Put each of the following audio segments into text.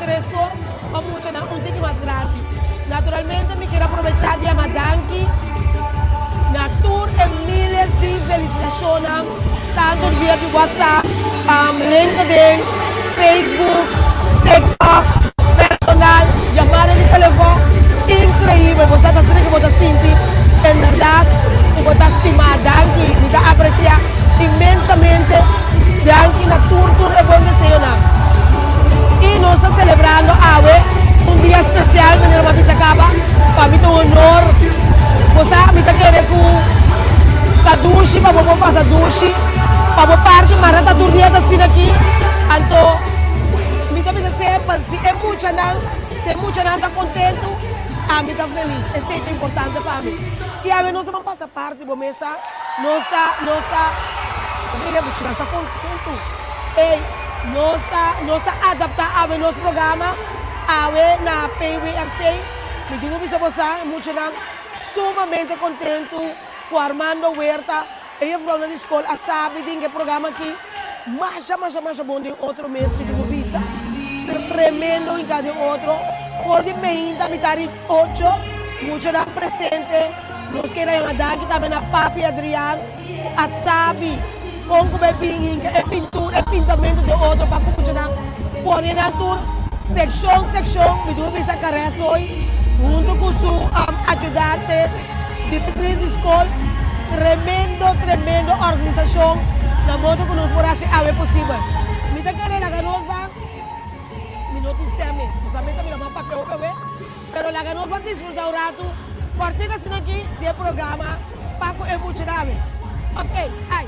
ingreso o mucho un ticket más gratis. Naturalmente me quiero aprovechar de Amadanki, na tour en miles de felicitaciones, tanto via de WhatsApp, LinkedIn, Facebook, TikTok, personal, llamadas de teléfono, increíble, vos estás haciendo que vos estás sintiendo, en verdad, y vos estás estimada, Danki, me está apreciando inmensamente, Danki, na tour es buen deseo, y nos está celebrando hoy un día especial, que nos vamos a acabar, para mí es un honor, vos sabes, me está queriendo a dushi, para vos pasar dushi, para vos parte, mas está dormindo assim aqui, então, me está pensando se é muito não está contente, a mim está feliz, é sempre importante para mim. E a mim nós vamos passar parte, vou começar, nós está, eu vou tirar essa ponto, ei, nós está adaptar a nosso programa, a na PWFC, me digo que você é muito não, sumamente contente com Armando Huerta. Ella fue a una escuela, sabe que programa aquí, más bom de outro mês que eu vista, tremendo em cada outro, por de meinta, metade 8, muito da presente, nós queremos dar que também na Papi Adriano, a sabe, com o bebinho, é pintura, é pintamento de outro, para continuar, por na tour, seção, me deu vista carreira hoje, junto com seu ajudante de três escolas. Tremendo organização na modo que nos por hacer algo possível. Me está querendo la ganosba, me no sistema, justamente me la papel bebé, pero la ganosba disfruta un rato, partida sin aquí de programa, Paco es mucho grave. Ok, ay.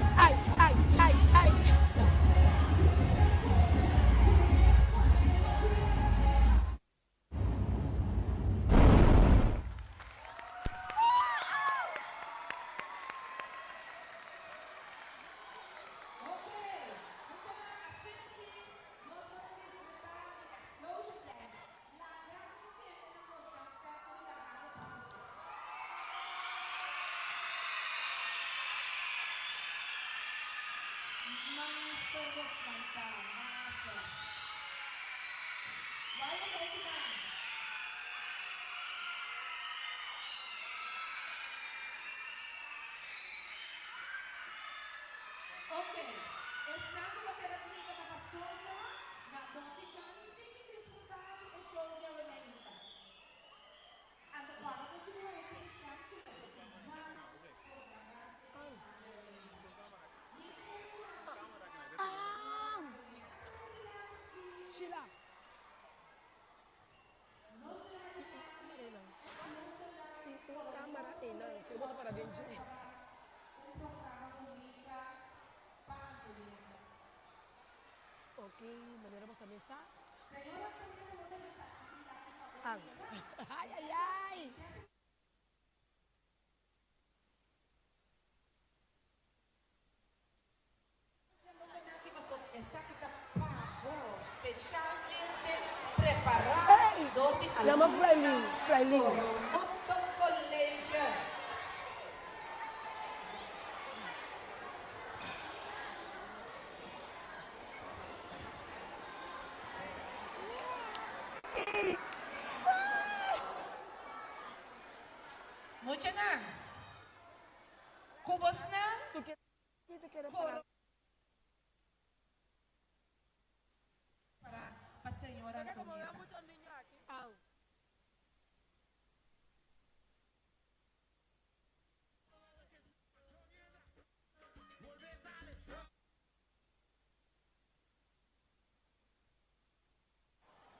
Sheila. Cámara enorme, se bota para dentro. Ok, maneira você mesa. Ai. Essa que está pago, especialmente preparado. Chama Freilinho. Outro colégio. Muito não. Cubos não. Tu quer falar? Para a senhora Antonieta.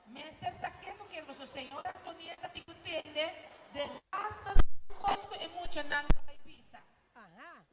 Mestre Taqueto, que a senhora Antonieta te entende, de hasta no cosco emocionante para Ibiza. Ajá.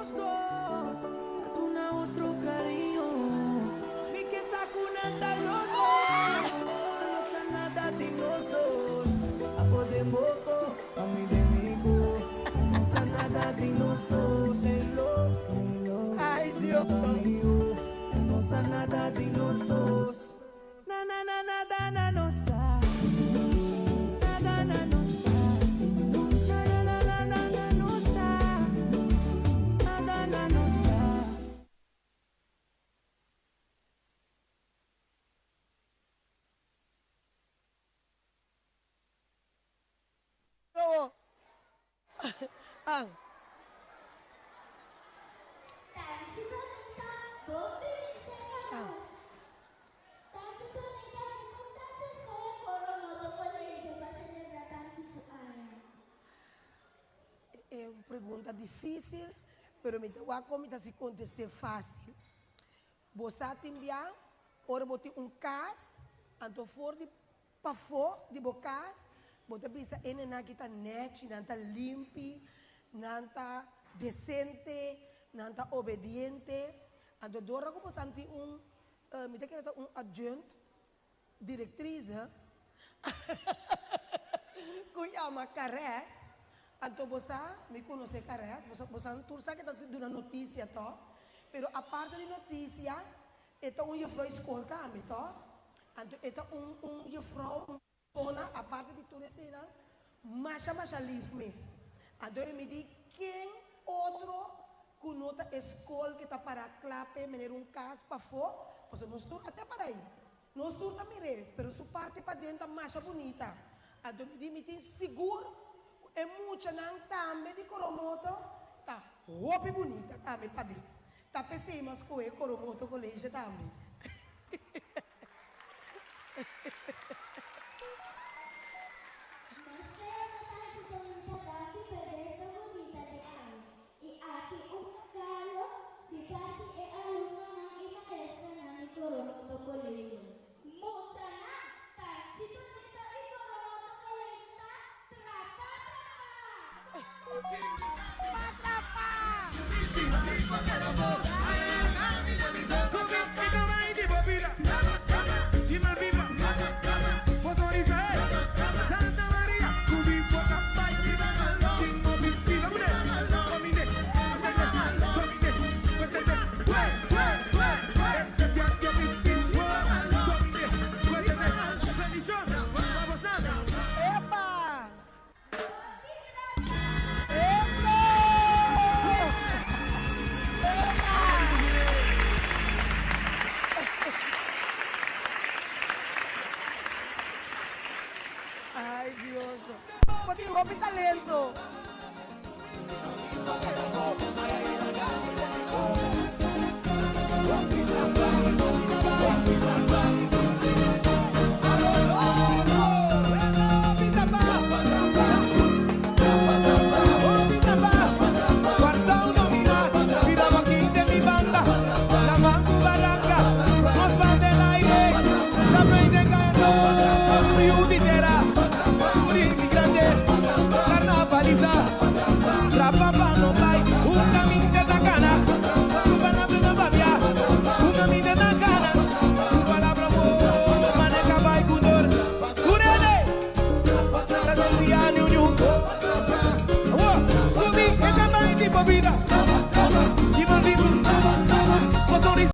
nós dois. Tá tu na outro carinho. Me que sacuna tá louco. A nossa nada de nós dois. A poder moco, a mim de migo. A nossa nada de nós dois. Hello, hello. Ai, Deus. A nossa nada de nós dois. Na na na nada na nossa. Nada na nossa. Na na na na na nossa. Nada na nossa. Oo. Ang. É uma pergunta difícil, mas me se contestar fácil. Você tem bem, ora você um caso, então for de para fora de bocas, você pensa em na que está net, não está limpo, não está decente, não está obediente. Então dora como você tem me tem que um adjunct, diretriz, que chama Carés. Então você me conhece Carés, você não sabe que está dando notícia, tá? Pero a parte de notícia, é um jefro escola também, tá? Então um jefro, a parte de tudo isso, mais livre mesmo. Então ele me diz quem outro que nota escola que está para clape, menir um caso para fora, você não estuda até para aí. Não estuda também, mas sua parte para dentro é mais bonita. Então ele me diz seguro. É muito não também de coromoto, tá? Roupa bonita também para dentro. Tá pensando mas com o coromoto colégio também. Ai, Deus. Pati roupa e talento.